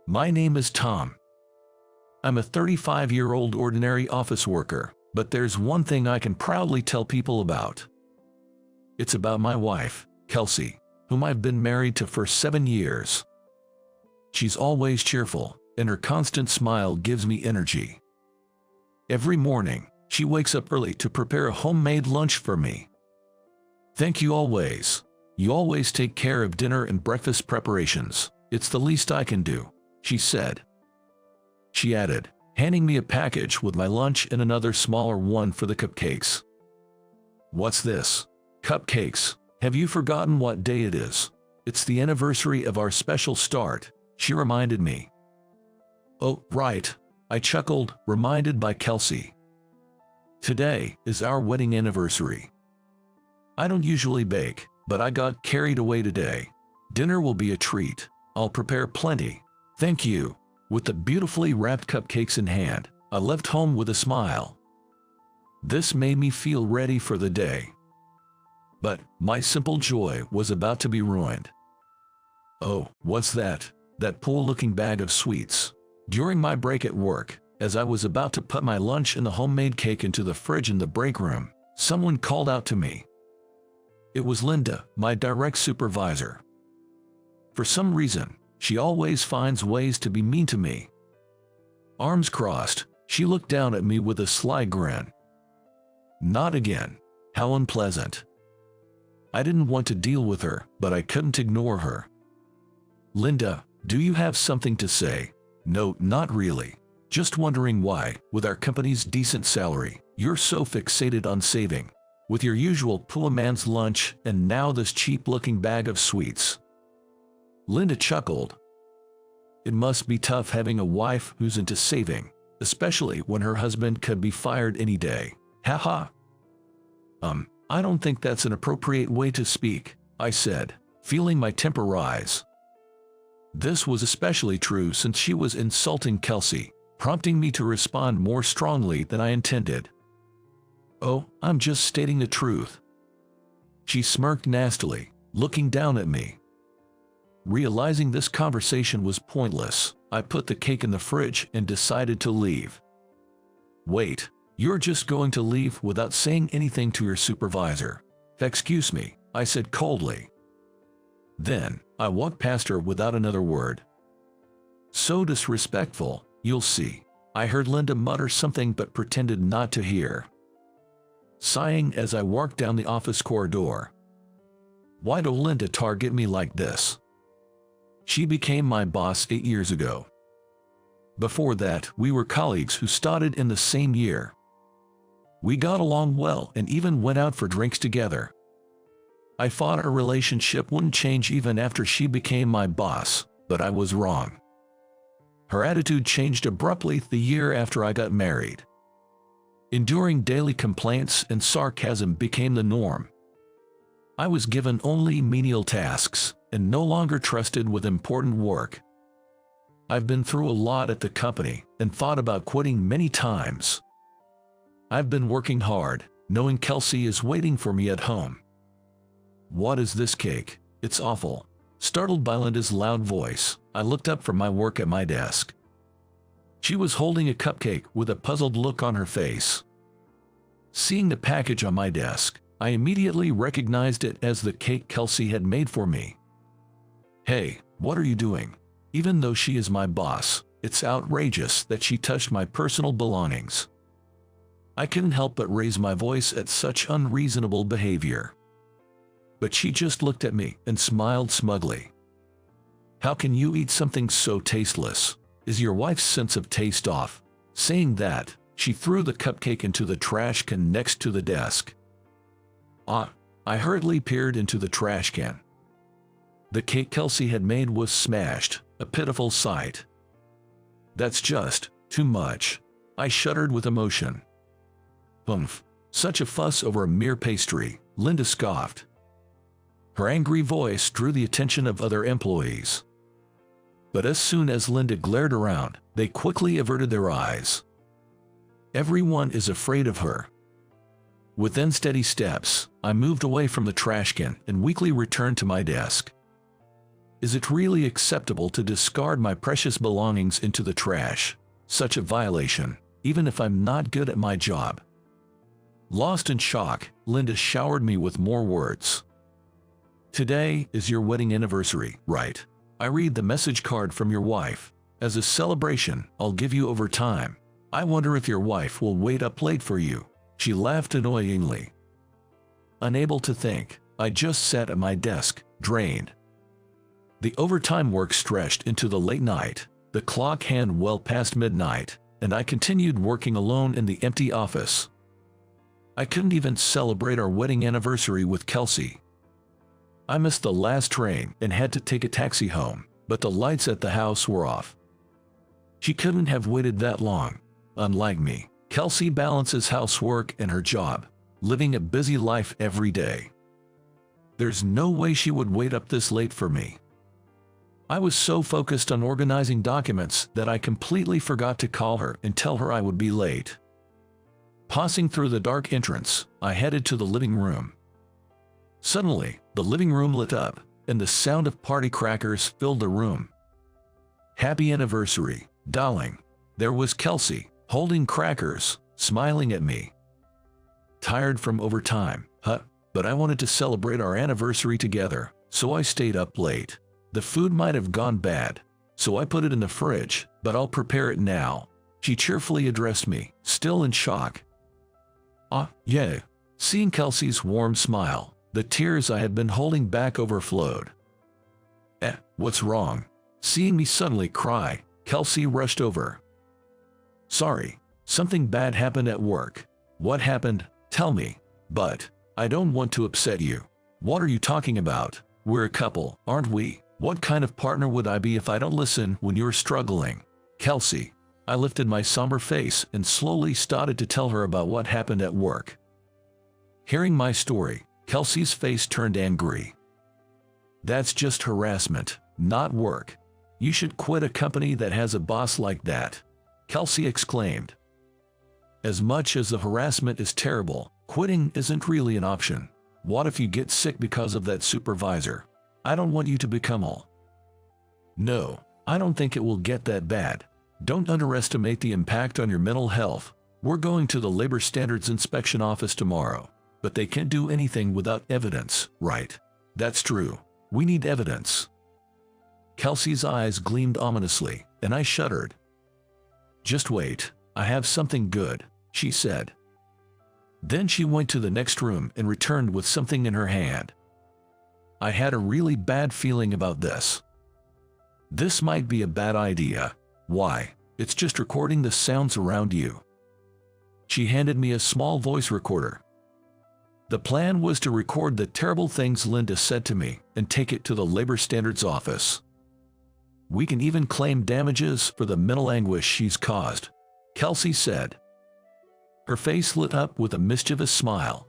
My name is Tom. I'm a 35-year-old ordinary office worker, but there's one thing I can proudly tell people about. It's about my wife, Kelsey, whom I've been married to for 7 years. She's always cheerful, and her constant smile gives me energy. Every morning, she wakes up early to prepare a homemade lunch for me. Thank you always. You always take care of dinner and breakfast preparations. It's the least I can do, she said. She added, handing me a package with my lunch and another smaller one for the cupcakes. What's this? Cupcakes? Have you forgotten what day it is? It's the anniversary of our special start, she reminded me. Oh, right, I chuckled, reminded by Kelsey. Today is our wedding anniversary. I don't usually bake, but I got carried away today. Dinner will be a treat. I'll prepare plenty. Thank you. With the beautifully wrapped cupcakes in hand, I left home with a smile. This made me feel ready for the day. But my simple joy was about to be ruined. Oh, what's that? That pool-looking bag of sweets. During my break at work, as I was about to put my lunch and the homemade cake into the fridge in the break room, someone called out to me. It was Linda, my direct supervisor. For some reason, she always finds ways to be mean to me. Arms crossed, she looked down at me with a sly grin. Not again. How unpleasant. I didn't want to deal with her, but I couldn't ignore her. Linda, do you have something to say? No, not really. Just wondering why, with our company's decent salary, you're so fixated on saving. With your usual poor man's lunch and now this cheap-looking bag of sweets. Linda chuckled. It must be tough having a wife who's into saving, especially when her husband could be fired any day. Haha. I don't think that's an appropriate way to speak, I said, feeling my temper rise. This was especially true since she was insulting Kelsey, prompting me to respond more strongly than I intended. Oh, I'm just stating the truth. She smirked nastily, looking down at me. Realizing this conversation was pointless, I put the cake in the fridge and decided to leave. Wait, you're just going to leave without saying anything to your supervisor? Excuse me, I said coldly. Then, I walked past her without another word. So disrespectful, you'll see. I heard Linda mutter something but pretended not to hear. Sighing as I walked down the office corridor. Why'd Linda target me like this? She became my boss 8 years ago. Before that, we were colleagues who started in the same year. We got along well and even went out for drinks together. I thought our relationship wouldn't change even after she became my boss, but I was wrong. Her attitude changed abruptly the year after I got married. Enduring daily complaints and sarcasm became the norm. I was given only menial tasks and no longer trusted with important work. I've been through a lot at the company and thought about quitting many times. I've been working hard, knowing Kelsey is waiting for me at home. What is this cake? It's awful. Startled by Linda's loud voice, I looked up from my work at my desk. She was holding a cupcake with a puzzled look on her face. Seeing the package on my desk, I immediately recognized it as the cake Kelsey had made for me. Hey, what are you doing? Even though she is my boss, it's outrageous that she touched my personal belongings. I couldn't help but raise my voice at such unreasonable behavior. But she just looked at me and smiled smugly. How can you eat something so tasteless? Is your wife's sense of taste off? Saying that, she threw the cupcake into the trash can next to the desk. I hurriedly peered into the trash can. The cake Kelsey had made was smashed, a pitiful sight. That's just too much. I shuddered with emotion. Humph, such a fuss over a mere pastry, Linda scoffed. Her angry voice drew the attention of other employees. But as soon as Linda glared around, they quickly averted their eyes. Everyone is afraid of her. With unsteady steps, I moved away from the trash can and weakly returned to my desk. Is it really acceptable to discard my precious belongings into the trash? Such a violation, even if I'm not good at my job. Lost in shock, Linda showered me with more words. Today is your wedding anniversary, right? I read the message card from your wife. As a celebration, I'll give you overtime. I wonder if your wife will wait up late for you. She laughed annoyingly. Unable to think, I just sat at my desk, drained. The overtime work stretched into the late night, the clock hand well past midnight, and I continued working alone in the empty office. I couldn't even celebrate our wedding anniversary with Kelsey. I missed the last train and had to take a taxi home, but the lights at the house were off. She couldn't have waited that long. Unlike me, Kelsey balances housework and her job, living a busy life every day. There's no way she would wait up this late for me. I was so focused on organizing documents that I completely forgot to call her and tell her I would be late. Passing through the dark entrance, I headed to the living room. Suddenly, the living room lit up, and the sound of party crackers filled the room. Happy anniversary, darling. There was Kelsey, holding crackers, smiling at me. Tired from overtime, but I wanted to celebrate our anniversary together, so I stayed up late. The food might have gone bad, so I put it in the fridge, but I'll prepare it now. She cheerfully addressed me, still in shock. Yeah. Seeing Kelsey's warm smile, the tears I had been holding back overflowed. What's wrong? Seeing me suddenly cry, Kelsey rushed over. Sorry, something bad happened at work. What happened? Tell me. But I don't want to upset you. What are you talking about? We're a couple, aren't we? What kind of partner would I be if I don't listen when you're struggling? Kelsey. I lifted my somber face and slowly started to tell her about what happened at work. Hearing my story, Kelsey's face turned angry. That's just harassment, not work. You should quit a company that has a boss like that, Kelsey exclaimed. As much as the harassment is terrible, quitting isn't really an option. What if you get sick because of that supervisor? I don't want you to become ill. No, I don't think it will get that bad. Don't underestimate the impact on your mental health. We're going to the Labor Standards Inspection Office tomorrow, but they can't do anything without evidence, right? That's true. We need evidence. Kelsey's eyes gleamed ominously, and I shuddered. Just wait, I have something good, she said. Then she went to the next room and returned with something in her hand. I had a really bad feeling about this. This might be a bad idea. Why? It's just recording the sounds around you. She handed me a small voice recorder. The plan was to record the terrible things Linda said to me and take it to the Labor Standards Office. We can even claim damages for the mental anguish she's caused, Kelsey said. Her face lit up with a mischievous smile.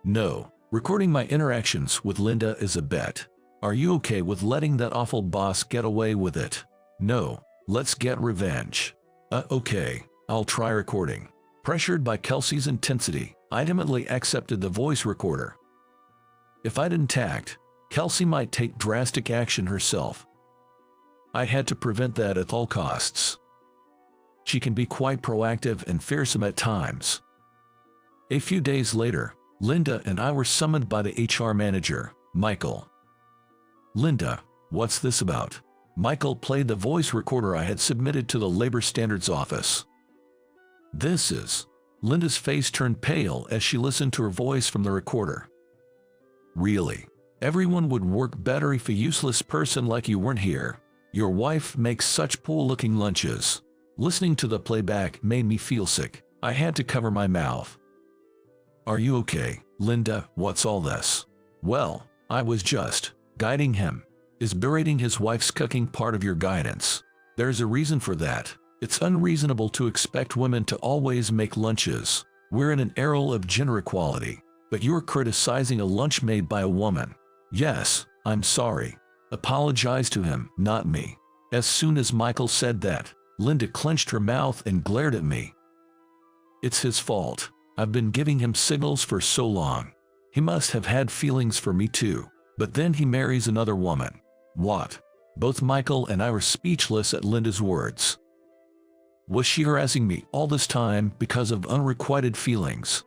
No, recording my interactions with Linda is a bet. Are you okay with letting that awful boss get away with it? No, let's get revenge. Okay, I'll try recording. Pressured by Kelsey's intensity, I ultimately accepted the voice recorder. If I didn't act, Kelsey might take drastic action herself. I had to prevent that at all costs. She can be quite proactive and fearsome at times. A few days later, Linda and I were summoned by the HR manager, Michael. Linda, what's this about? Michael played the voice recorder I had submitted to the Labor Standards Office. This is... Linda's face turned pale as she listened to her voice from the recorder. Really? Everyone would work better if a useless person like you weren't here. Your wife makes such poor-looking lunches. Listening to the playback made me feel sick. I had to cover my mouth. Are you okay, Linda? What's all this? Well, I was just guiding him. Is berating his wife's cooking part of your guidance? There's a reason for that. It's unreasonable to expect women to always make lunches. We're in an era of gender equality, but you're criticizing a lunch made by a woman. Yes, I'm sorry. Apologize to him, not me. As soon as Michael said that, Linda clenched her mouth and glared at me. It's his fault. I've been giving him signals for so long. He must have had feelings for me too. But then he marries another woman. What? Both Michael and I were speechless at Linda's words. Was she harassing me all this time because of unrequited feelings?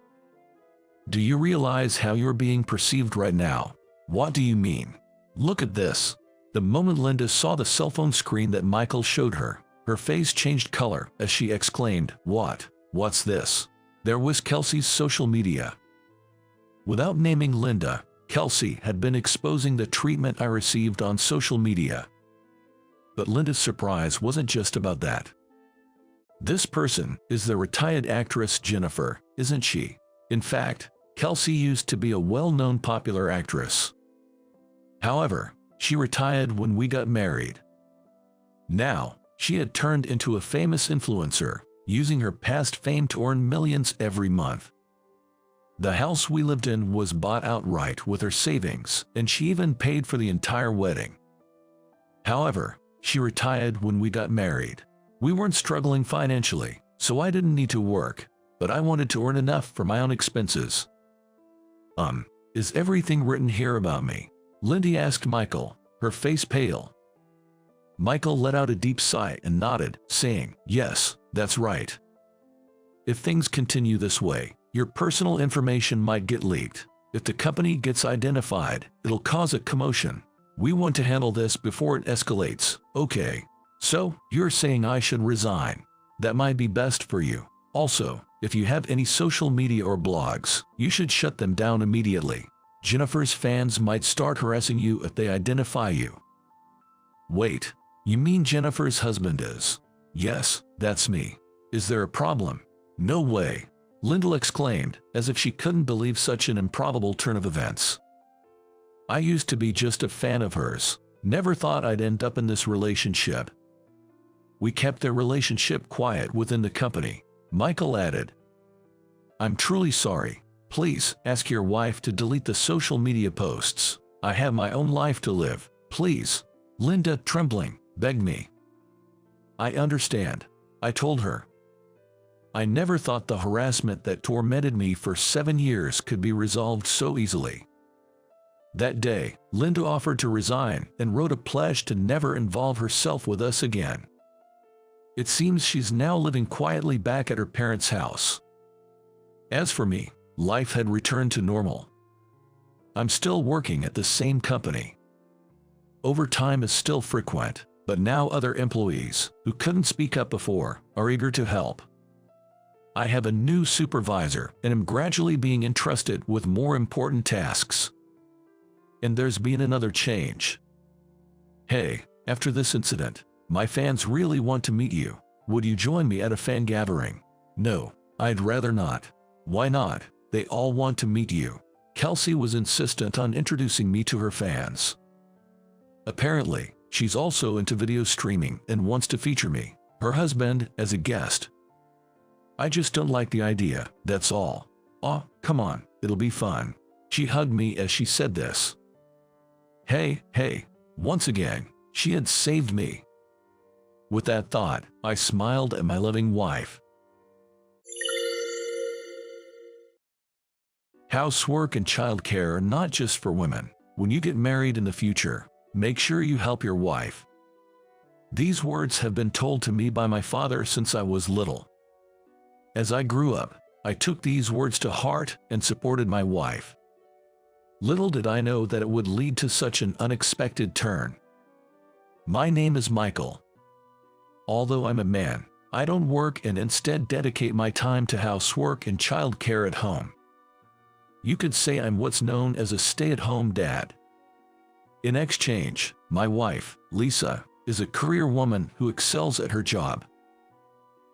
Do you realize how you're being perceived right now? What do you mean? Look at this. The moment Linda saw the cell phone screen that Michael showed her, her face changed color as she exclaimed, "What? What's this?" There was Kelsey's social media. Without naming Linda, Kelsey had been exposing the treatment I received on social media. But Linda's surprise wasn't just about that. This person is the retired actress Jennifer, isn't she? In fact, Kelsey used to be a well-known popular actress. However, she retired when we got married. Now, she had turned into a famous influencer, using her past fame to earn millions every month. The house we lived in was bought outright with her savings, and she even paid for the entire wedding. However, she retired when we got married. We weren't struggling financially, so I didn't need to work, but I wanted to earn enough for my own expenses. Is everything written here about me? Lindy asked Michael, her face pale. Michael let out a deep sigh and nodded, saying, "Yes, that's right. If things continue this way, your personal information might get leaked. If the company gets identified, it'll cause a commotion. We want to handle this before it escalates, okay? So, you're saying I should resign. That might be best for you. Also, if you have any social media or blogs, you should shut them down immediately. Jennifer's fans might start harassing you if they identify you." Wait, you mean Jennifer's husband is? Yes, that's me. Is there a problem? No way, Linda exclaimed, as if she couldn't believe such an improbable turn of events. I used to be just a fan of hers. Never thought I'd end up in this relationship. We kept their relationship quiet within the company, Michael added. I'm truly sorry. Please ask your wife to delete the social media posts. I have my own life to live. Please. Linda, trembling, begged me. I understand, I told her. I never thought the harassment that tormented me for 7 years could be resolved so easily. That day, Linda offered to resign and wrote a pledge to never involve herself with us again. It seems she's now living quietly back at her parents' house. As for me, life had returned to normal. I'm still working at the same company. Overtime is still frequent, but now other employees, who couldn't speak up before, are eager to help. I have a new supervisor and am gradually being entrusted with more important tasks. And there's been another change. Hey, after this incident, my fans really want to meet you. Would you join me at a fan gathering? No, I'd rather not. Why not? They all want to meet you. Kelsey was insistent on introducing me to her fans. Apparently, she's also into video streaming and wants to feature me, her husband, as a guest. I just don't like the idea, that's all. Oh, come on, it'll be fun. She hugged me as she said this. Hey, once again, she had saved me. With that thought, I smiled at my loving wife. Housework and childcare are not just for women. When you get married in the future, make sure you help your wife. These words have been told to me by my father since I was little. As I grew up, I took these words to heart and supported my wife. Little did I know that it would lead to such an unexpected turn. My name is Michael. Although I'm a man, I don't work and instead dedicate my time to housework and childcare at home. You could say I'm what's known as a stay-at-home dad. In exchange, my wife, Lisa, is a career woman who excels at her job.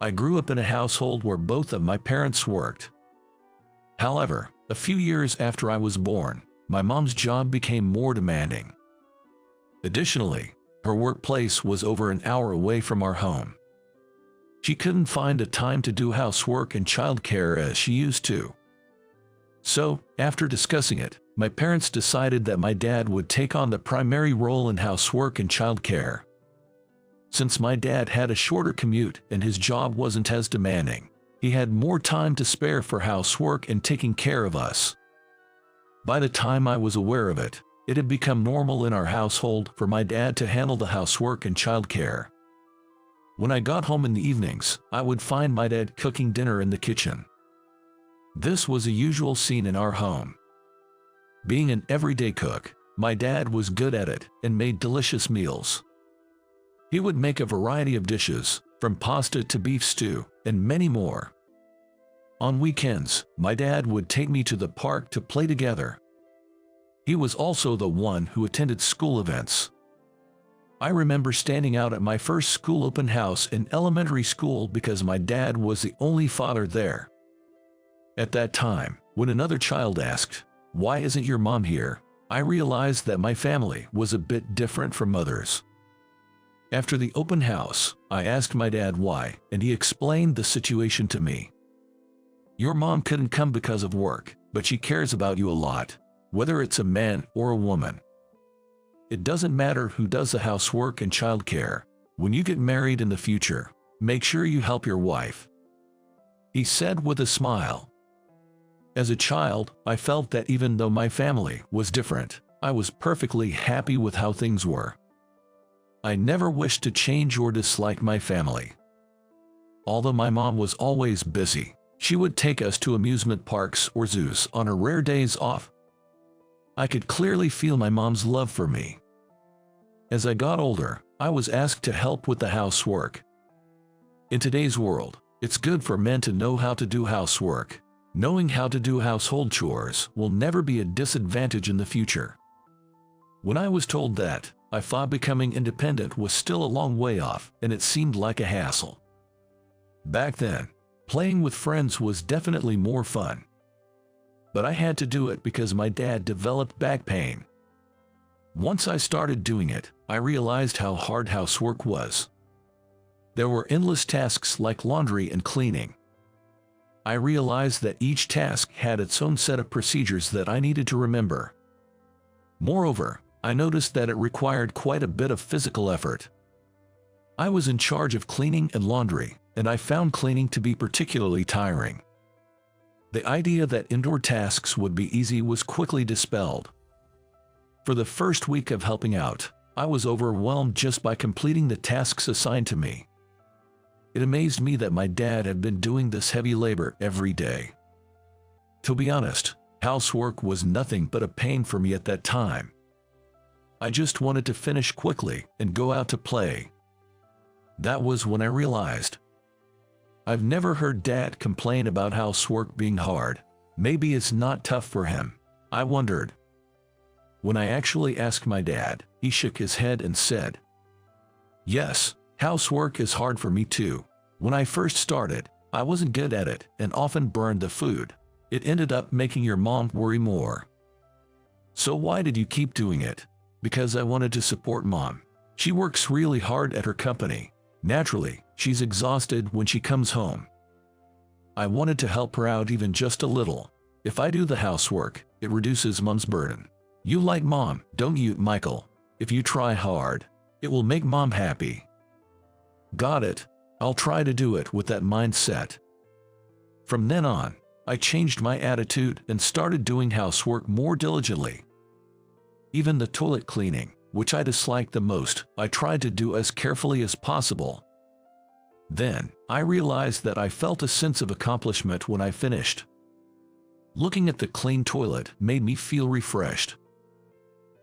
I grew up in a household where both of my parents worked. However, a few years after I was born, my mom's job became more demanding. Additionally, her workplace was over an hour away from our home. She couldn't find a time to do housework and childcare as she used to. So, after discussing it, my parents decided that my dad would take on the primary role in housework and childcare. Since my dad had a shorter commute and his job wasn't as demanding, he had more time to spare for housework and taking care of us. By the time I was aware of it, It had become normal in our household for my dad to handle the housework and childcare. When I got home in the evenings, I would find my dad cooking dinner in the kitchen. This was a usual scene in our home. Being an everyday cook, my dad was good at it and made delicious meals. He would make a variety of dishes, from pasta to beef stew, and many more. On weekends, my dad would take me to the park to play together. He was also the one who attended school events. I remember standing out at my first school open house in elementary school because my dad was the only father there. At that time, when another child asked, "Why isn't your mom here?" I realized that my family was a bit different from others. After the open house, I asked my dad why, and he explained the situation to me. "Your mom couldn't come because of work, but she cares about you a lot, whether it's a man or a woman. It doesn't matter who does the housework and childcare. When you get married in the future, make sure you help your wife," he said with a smile. As a child, I felt that even though my family was different, I was perfectly happy with how things were. I never wished to change or dislike my family. Although my mom was always busy, she would take us to amusement parks or zoos on her rare days off. I could clearly feel my mom's love for me. As I got older, I was asked to help with the housework. In today's world, it's good for men to know how to do housework. Knowing how to do household chores will never be a disadvantage in the future. When I was told that, I thought becoming independent was still a long way off, and it seemed like a hassle. Back then, playing with friends was definitely more fun. But I had to do it because my dad developed back pain. Once I started doing it, I realized how hard housework was. There were endless tasks like laundry and cleaning. I realized that each task had its own set of procedures that I needed to remember. Moreover, I noticed that it required quite a bit of physical effort. I was in charge of cleaning and laundry, and I found cleaning to be particularly tiring. The idea that indoor tasks would be easy was quickly dispelled. For the first week of helping out, I was overwhelmed just by completing the tasks assigned to me. It amazed me that my dad had been doing this heavy labor every day. To be honest, housework was nothing but a pain for me at that time. I just wanted to finish quickly and go out to play. That was when I realized. I've never heard Dad complain about housework being hard. Maybe it's not tough for him, I wondered. When I actually asked my dad, he shook his head and said, "Yes, housework is hard for me too. When I first started, I wasn't good at it and often burned the food. It ended up making your mom worry more." "So why did you keep doing it?" "Because I wanted to support Mom. She works really hard at her company. Naturally, she's exhausted when she comes home. I wanted to help her out even just a little. If I do the housework, it reduces Mom's burden. You like Mom, don't you, Michael? If you try hard, it will make Mom happy." "Got it. I'll try to do it with that mindset." From then on, I changed my attitude and started doing housework more diligently. Even the toilet cleaning, which I disliked the most, I tried to do as carefully as possible. Then, I realized that I felt a sense of accomplishment when I finished. Looking at the clean toilet made me feel refreshed.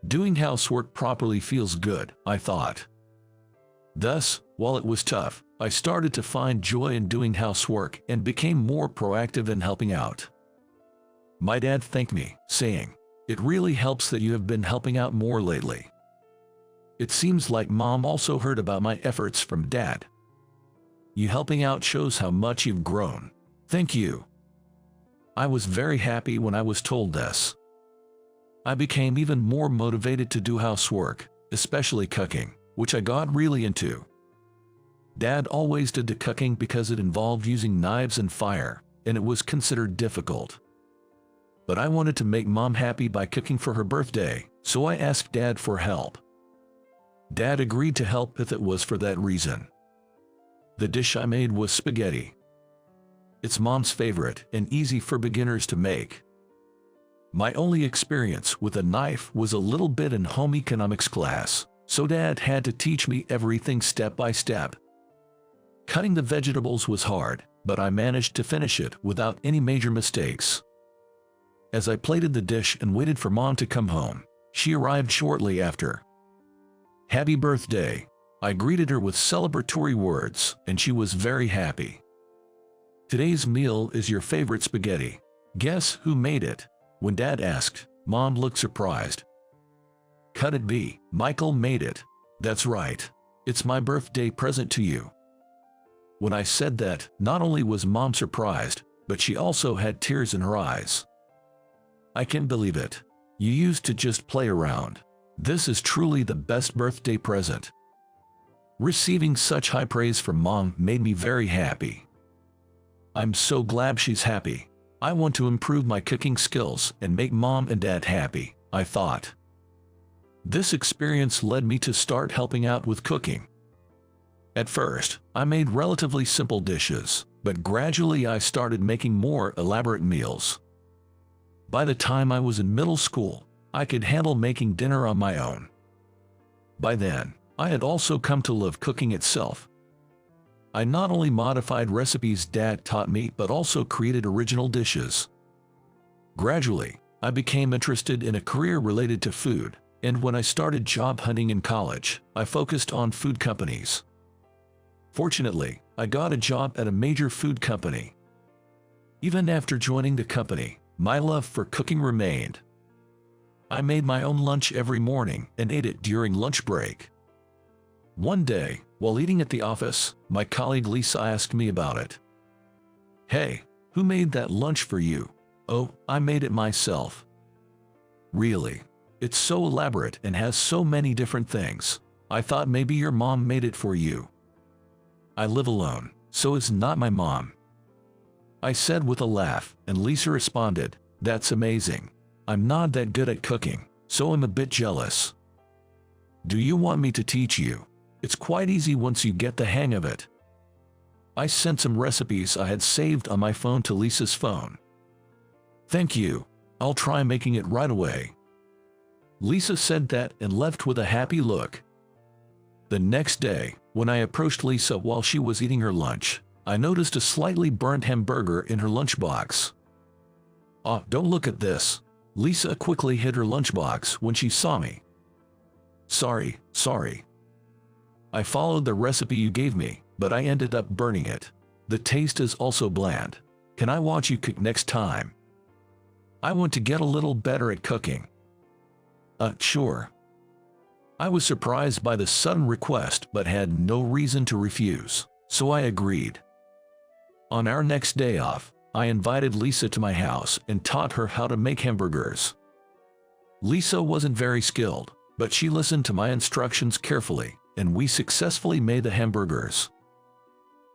Doing housework properly feels good, I thought. Thus, while it was tough, I started to find joy in doing housework and became more proactive in helping out. My dad thanked me, saying, "It really helps that you have been helping out more lately." It seems like Mom also heard about my efforts from Dad. "You helping out shows how much you've grown. Thank you." I was very happy when I was told this. I became even more motivated to do housework, especially cooking, which I got really into. Dad always did the cooking because it involved using knives and fire, and it was considered difficult. But I wanted to make Mom happy by cooking for her birthday, so I asked Dad for help. Dad agreed to help if it was for that reason. The dish I made was spaghetti. It's Mom's favorite and easy for beginners to make. My only experience with a knife was a little bit in home economics class, so Dad had to teach me everything step by step. Cutting the vegetables was hard, but I managed to finish it without any major mistakes. As I plated the dish and waited for Mom to come home, she arrived shortly after. "Happy birthday." I greeted her with celebratory words, and she was very happy. "Today's meal is your favorite spaghetti. Guess who made it?" When Dad asked, Mom looked surprised. "Could it be Michael made it?" "That's right. It's my birthday present to you." When I said that, not only was Mom surprised, but she also had tears in her eyes. "I can't believe it. You used to just play around. This is truly the best birthday present." Receiving such high praise from Mom made me very happy. I'm so glad she's happy. I want to improve my cooking skills and make Mom and Dad happy, I thought. This experience led me to start helping out with cooking. At first, I made relatively simple dishes, but gradually I started making more elaborate meals. By the time I was in middle school, I could handle making dinner on my own. By then, I had also come to love cooking itself. I not only modified recipes Dad taught me but also created original dishes. Gradually, I became interested in a career related to food, and when I started job hunting in college, I focused on food companies. Fortunately, I got a job at a major food company. Even after joining the company, my love for cooking remained. I made my own lunch every morning and ate it during lunch break. One day, while eating at the office, my colleague Lisa asked me about it. "Hey, who made that lunch for you?" "Oh, I made it myself." "Really? It's so elaborate and has so many different things. I thought maybe your mom made it for you." "I live alone, so it's not my mom," I said with a laugh, and Lisa responded, "That's amazing. I'm not that good at cooking, so I'm a bit jealous. Do you want me to teach you? It's quite easy once you get the hang of it." I sent some recipes I had saved on my phone to Lisa's phone. "Thank you. I'll try making it right away." Lisa said that and left with a happy look. The next day, when I approached Lisa while she was eating her lunch, I noticed a slightly burnt hamburger in her lunchbox. "Oh, don't look at this." Lisa quickly hid her lunchbox when she saw me. Sorry. I followed the recipe you gave me, but I ended up burning it. The taste is also bland. Can I watch you cook next time? I want to get a little better at cooking." Sure." I was surprised by the sudden request but had no reason to refuse, so I agreed. On our next day off, I invited Lisa to my house and taught her how to make hamburgers. Lisa wasn't very skilled, but she listened to my instructions carefully, and we successfully made the hamburgers.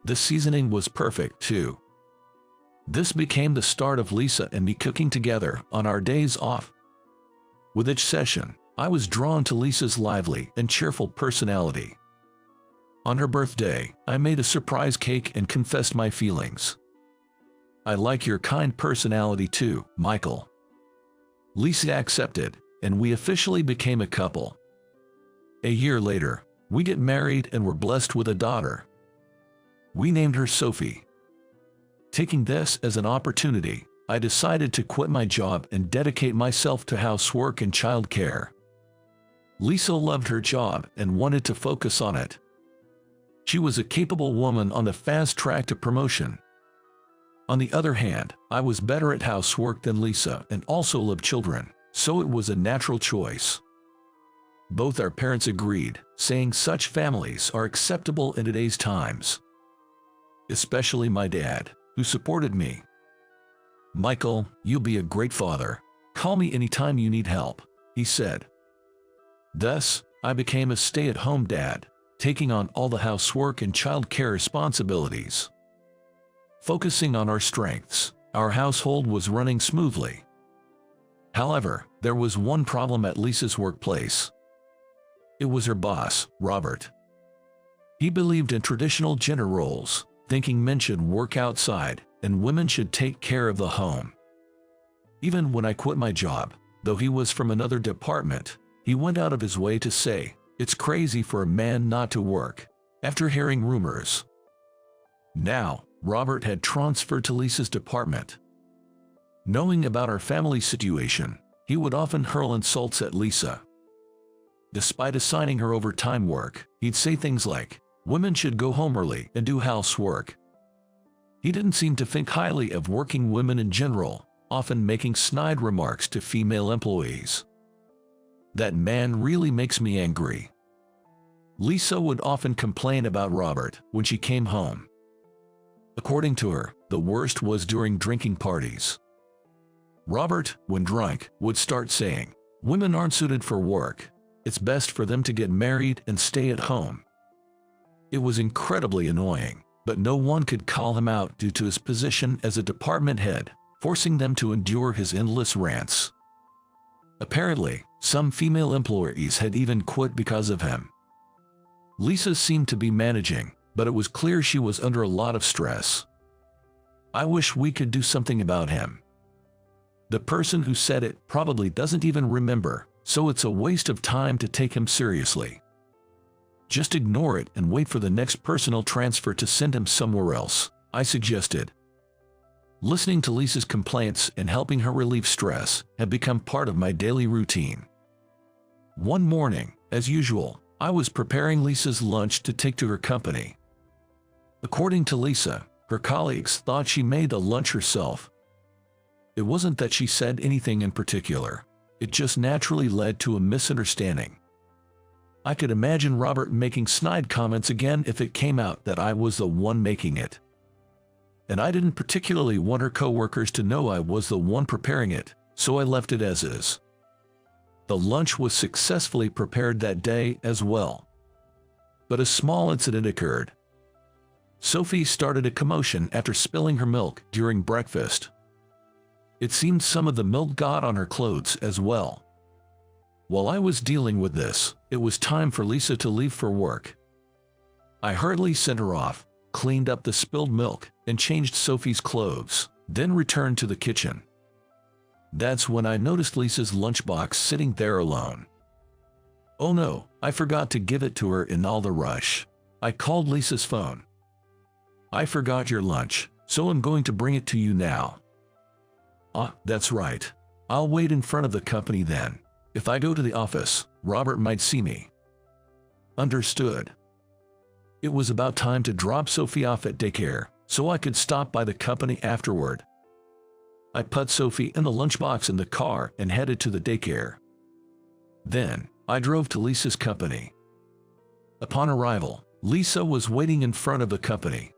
The seasoning was perfect, too. This became the start of Lisa and me cooking together on our days off. With each session, I was drawn to Lisa's lively and cheerful personality. On her birthday, I made a surprise cake and confessed my feelings. "I like your kind personality too, Michael." Lisa accepted, and we officially became a couple. A year later, we get married and were blessed with a daughter. We named her Sophie. Taking this as an opportunity, I decided to quit my job and dedicate myself to housework and childcare. Lisa loved her job and wanted to focus on it. She was a capable woman on the fast track to promotion. On the other hand, I was better at housework than Lisa and also loved children, so it was a natural choice. Both our parents agreed, saying such families are acceptable in today's times. Especially my dad, who supported me. "Michael, you'll be a great father. Call me anytime you need help," he said. Thus, I became a stay-at-home dad, taking on all the housework and childcare responsibilities. Focusing on our strengths, our household was running smoothly. However, there was one problem at Lisa's workplace. It was her boss, Robert. He believed in traditional gender roles, thinking men should work outside and women should take care of the home. Even when I quit my job, though he was from another department, he went out of his way to say, "It's crazy for a man not to work," after hearing rumors. Now, Robert had transferred to Lisa's department. Knowing about our family situation, he would often hurl insults at Lisa. Despite assigning her overtime work, he'd say things like, "Women should go home early and do housework." He didn't seem to think highly of working women in general, often making snide remarks to female employees. That man really makes me angry. Lisa would often complain about Robert when she came home. According to her, the worst was during drinking parties. Robert, when drunk, would start saying, "Women aren't suited for work. It's best for them to get married and stay at home." It was incredibly annoying, but no one could call him out due to his position as a department head, forcing them to endure his endless rants. Apparently, some female employees had even quit because of him. Lisa seemed to be managing, but it was clear she was under a lot of stress. I wish we could do something about him. The person who said it probably doesn't even remember, so it's a waste of time to take him seriously. Just ignore it and wait for the next personal transfer to send him somewhere else, I suggested. Listening to Lisa's complaints and helping her relieve stress had become part of my daily routine. One morning, as usual, I was preparing Lisa's lunch to take to her company. According to Lisa, her colleagues thought she made the lunch herself. It wasn't that she said anything in particular. It just naturally led to a misunderstanding. I could imagine Robert making snide comments again if it came out that I was the one making it. And I didn't particularly want her coworkers to know I was the one preparing it, so I left it as is. The lunch was successfully prepared that day as well. But a small incident occurred. Sophie started a commotion after spilling her milk during breakfast. It seemed some of the milk got on her clothes as well. While I was dealing with this, it was time for Lisa to leave for work. I hurriedly sent her off, cleaned up the spilled milk, and changed Sophie's clothes, then returned to the kitchen. That's when I noticed Lisa's lunchbox sitting there alone. Oh no, I forgot to give it to her in all the rush. I called Lisa's phone. "I forgot your lunch, so I'm going to bring it to you now." "Ah, that's right. I'll wait in front of the company then. If I go to the office, Robert might see me." Understood. It was about time to drop Sophie off at daycare, so I could stop by the company afterward. I put Sophie in the lunchbox in the car and headed to the daycare. Then, I drove to Lisa's company. Upon arrival, Lisa was waiting in front of the company.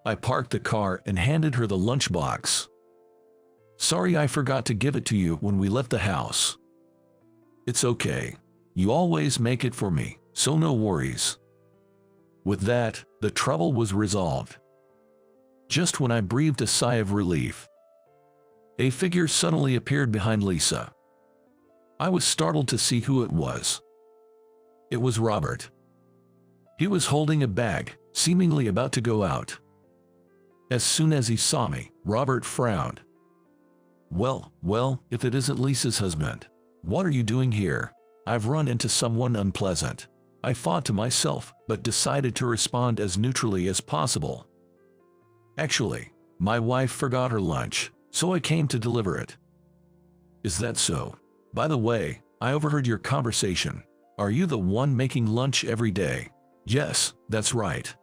I parked the car and handed her the lunchbox. "Sorry I forgot to give it to you when we left the house." "It's okay. You always make it for me, so no worries." With that, the trouble was resolved. Just when I breathed a sigh of relief, a figure suddenly appeared behind Lisa. I was startled to see who it was. It was Robert. He was holding a bag, seemingly about to go out. As soon as he saw me, Robert frowned. Well, if it isn't Lisa's husband. What are you doing here? I've run into someone unpleasant." I thought to myself, but decided to respond as neutrally as possible. "Actually, my wife forgot her lunch, so I came to deliver it." "Is that so? By the way, I overheard your conversation. Are you the one making lunch every day?" "Yes, that's right."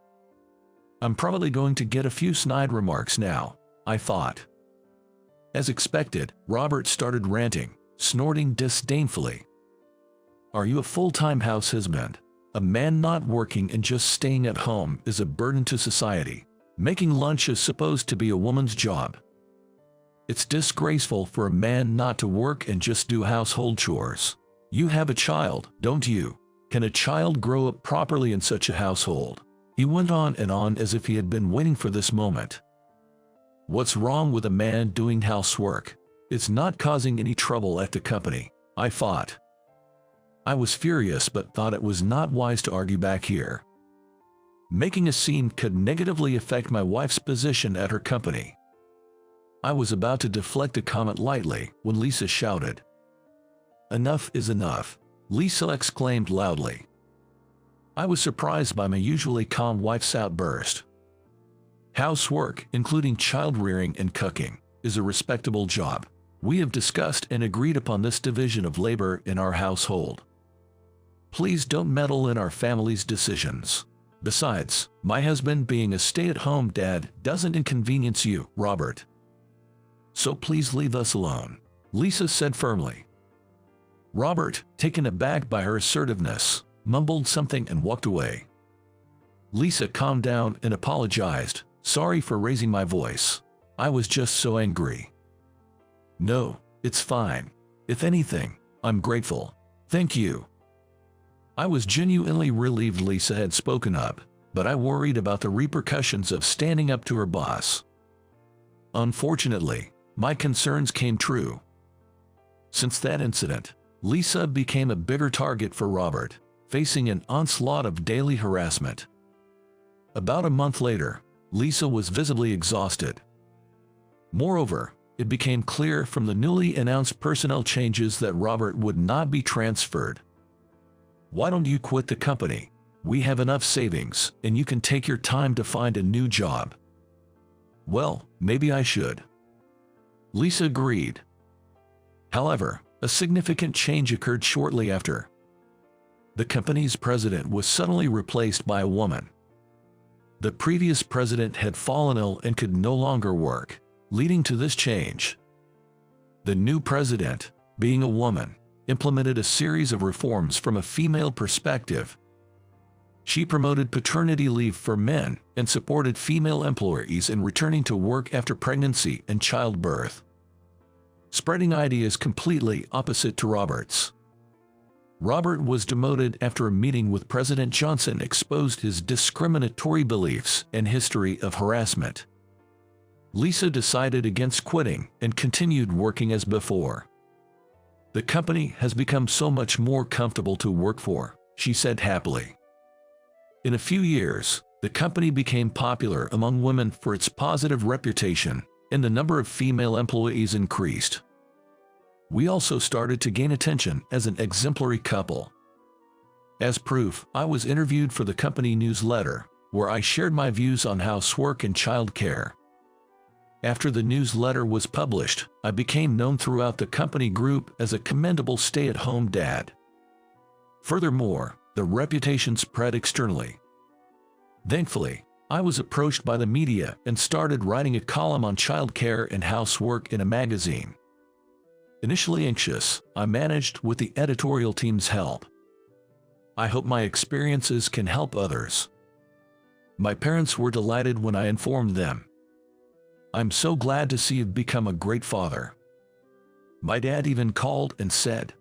I'm probably going to get a few snide remarks now, I thought. As expected, Robert started ranting, snorting disdainfully. "Are you a full-time house husband? A man not working and just staying at home is a burden to society. Making lunch is supposed to be a woman's job. It's disgraceful for a man not to work and just do household chores. You have a child, don't you? Can a child grow up properly in such a household?" He went on and on as if he had been waiting for this moment. What's wrong with a man doing housework? It's not causing any trouble at the company, I thought. I was furious but thought it was not wise to argue back here. Making a scene could negatively affect my wife's position at her company. I was about to deflect a comment lightly when Lisa shouted. "Enough is enough," Lisa exclaimed loudly. I was surprised by my usually calm wife's outburst. Housework, including child-rearing and cooking, is a respectable job. We have discussed and agreed upon this division of labor in our household. Please don't meddle in our family's decisions. Besides, my husband being a stay-at-home dad doesn't inconvenience you, Robert. So please leave us alone," Lisa said firmly. Robert, taken aback by her assertiveness, mumbled something and walked away. Lisa calmed down and apologized. "Sorry for raising my voice. I was just so angry." "No, it's fine. If anything, I'm grateful. Thank you." I was genuinely relieved Lisa had spoken up, but I worried about the repercussions of standing up to her boss. Unfortunately, my concerns came true. Since that incident, Lisa became a bigger target for Robert, facing an onslaught of daily harassment. About a month later, Lisa was visibly exhausted. Moreover, it became clear from the newly announced personnel changes that Robert would not be transferred. "Why don't you quit the company? We have enough savings, and you can take your time to find a new job." "Well, maybe I should." Lisa agreed. However, a significant change occurred shortly after. The company's president was suddenly replaced by a woman. The previous president had fallen ill and could no longer work, leading to this change. The new president, being a woman, implemented a series of reforms from a female perspective. She promoted paternity leave for men and supported female employees in returning to work after pregnancy and childbirth, spreading ideas completely opposite to Robert's. Robert was demoted after a meeting with President Johnson exposed his discriminatory beliefs and history of harassment. Lisa decided against quitting and continued working as before. "The company has become so much more comfortable to work for," she said happily. In a few years, the company became popular among women for its positive reputation, and the number of female employees increased. We also started to gain attention as an exemplary couple. As proof, I was interviewed for the company newsletter, where I shared my views on housework and child care. After the newsletter was published, I became known throughout the company group as a commendable stay-at-home dad. Furthermore, the reputation spread externally. Thankfully, I was approached by the media and started writing a column on childcare and housework in a magazine. Initially anxious, I managed with the editorial team's help. I hope my experiences can help others. My parents were delighted when I informed them. "I'm so glad to see you've become a great father." My dad even called and said.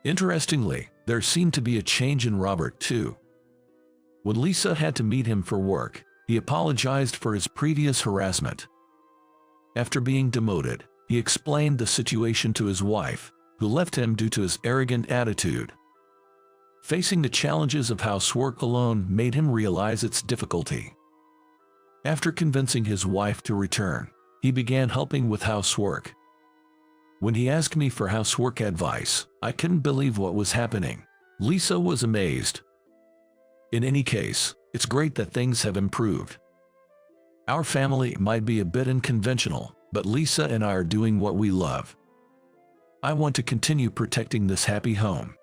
Interestingly, there seemed to be a change in Robert too. When Lisa had to meet him for work, he apologized for his previous harassment. After being demoted, he explained the situation to his wife, who left him due to his arrogant attitude. Facing the challenges of housework alone made him realize its difficulty. After convincing his wife to return, he began helping with housework. When he asked me for housework advice, I couldn't believe what was happening. Lisa was amazed. In any case, it's great that things have improved. Our family might be a bit unconventional, but Lisa and I are doing what we love. I want to continue protecting this happy home.